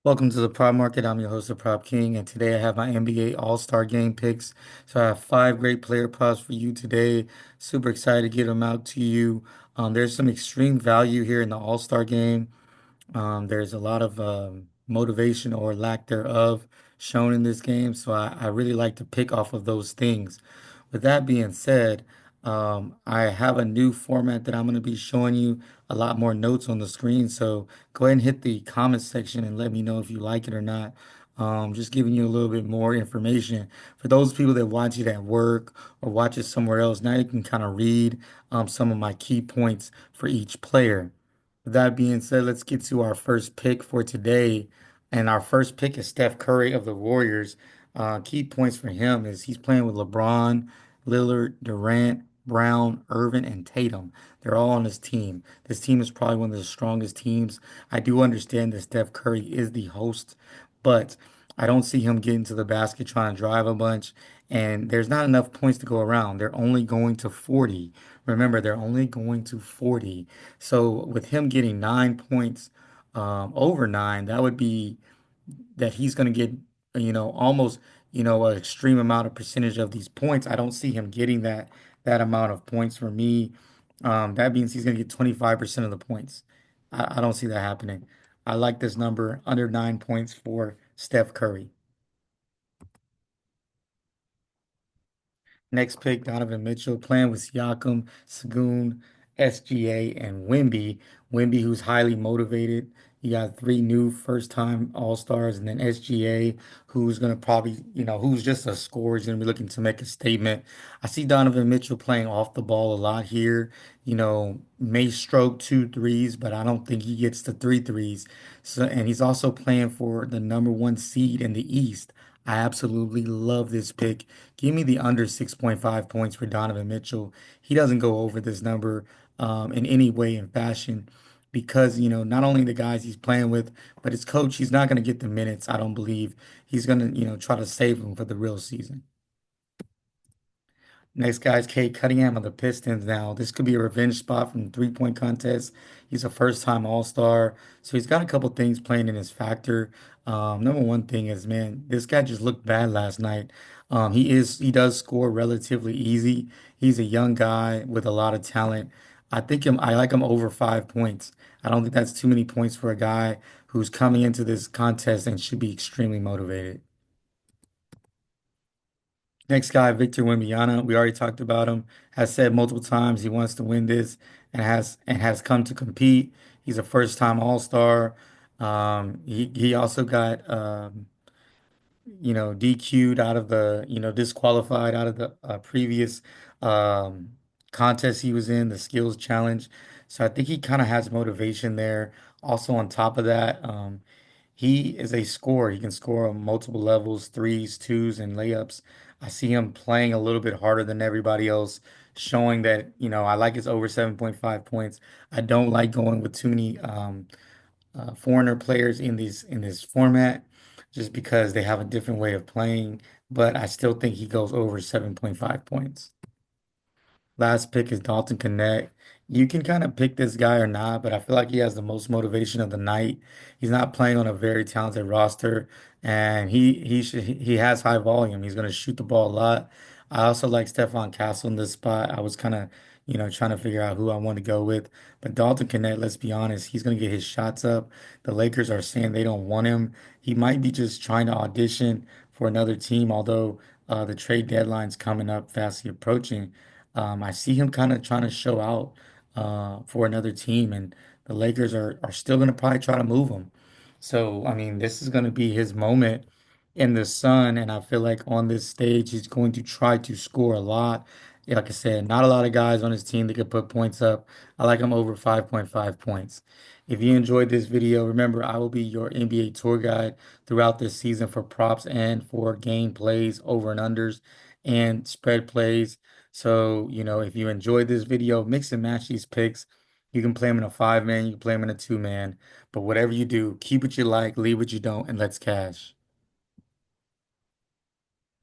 Welcome to the Prop Market. I'm your host, the Prop King, and today I have my NBA All-Star Game picks. So I have five great player props for you today. Super excited to get them out to you. There's some extreme value here in the All-Star Game. There's a lot of motivation or lack thereof shown in this game, so I really like to pick off of those things. With that being said, I have a new format that I'm going to be showing you a lot more notes on the screen. So go ahead and hit the comment section and let me know if you like it or not. Just giving you a little bit more information. For those people that watch it at work or watch it somewhere else, now you can kind of read some of my key points for each player. With that being said, let's get to our first pick for today. And our first pick is Steph Curry of the Warriors. Key points for him is he's playing with LeBron, Lillard, Durant, Brown, Irvin, and Tatum. They're all on this team. This team is probably one of the strongest teams. I do understand that Steph Curry is the host, but I don't see him getting to the basket trying to drive a bunch. And there's not enough points to go around. They're only going to 40. Remember, they're only going to 40. So with him getting 9 points over nine, that would be that he's going to get, almost, an extreme amount of percentage of these points. I don't see him getting that amount of points for me. That means he's going to get 25% of the points. I don't see that happening. I like this number under 9 points for Steph Curry. Next pick, Donovan Mitchell playing with Siakam, Sagoon, SGA, and Wimby. Wimby, who's highly motivated. You got three new first-time All-Stars, and then SGA, who's going to probably, who's just a scorer. He's going to be looking to make a statement. I see Donovan Mitchell playing off the ball a lot here. May stroke two threes, but I don't think he gets the three threes. So, and he's also playing for the number one seed in the East. I absolutely love this pick. Give me the under 6.5 points for Donovan Mitchell. He doesn't go over this number in any way and fashion because, not only the guys he's playing with, but his coach, he's not going to get the minutes. I don't believe he's going to, try to save him for the real season. Next guy's Cade Cunningham of the Pistons. Now, this could be a revenge spot from the three-point contest. He's a first-time All-Star, so he's got a couple things playing in his factor. Number one thing is, man, this guy just looked bad last night. He does score relatively easy. He's a young guy with a lot of talent. I like him over 5 points. I don't think that's too many points for a guy who's coming into this contest and should be extremely motivated. Next guy, Victor Wembanyama, we already talked about him, has said multiple times he wants to win this and has come to compete. He's a first-time All-Star. He also got DQ'd out of disqualified out of the previous um, contest he was in, the skills challenge. So I think he kind of has motivation there. Also, on top of that, he is a scorer. He can score on multiple levels, threes, twos, and layups. I see him playing a little bit harder than everybody else, showing that, I like his over 7.5 points. I don't like going with too many foreigner players in this format just because they have a different way of playing, but I still think he goes over 7.5 points. Last pick is Dalton Connect. You can kind of pick this guy or not, but I feel like he has the most motivation of the night. He's not playing on a very talented roster, and he has high volume. He's going to shoot the ball a lot. I also like Stephon Castle in this spot. I was kind of, trying to figure out who I want to go with, but Dalton Connect, let's be honest, he's going to get his shots up. The Lakers are saying they don't want him. He might be just trying to audition for another team, although the trade deadline's coming up, fastly approaching. I see him kind of trying to show out for another team, and the Lakers are still going to probably try to move him. So, I mean, this is going to be his moment in the sun, and I feel like on this stage, he's going to try to score a lot. Yeah, like I said, not a lot of guys on his team that could put points up. I like him over 5.5 points. If you enjoyed this video, remember I will be your NBA tour guide throughout this season for props and for game plays, over and unders, and spread plays. So, if you enjoyed this video, mix and match these picks. You can play them in a five man, you can play them in a two man, but whatever you do, keep what you like, leave what you don't, and let's cash.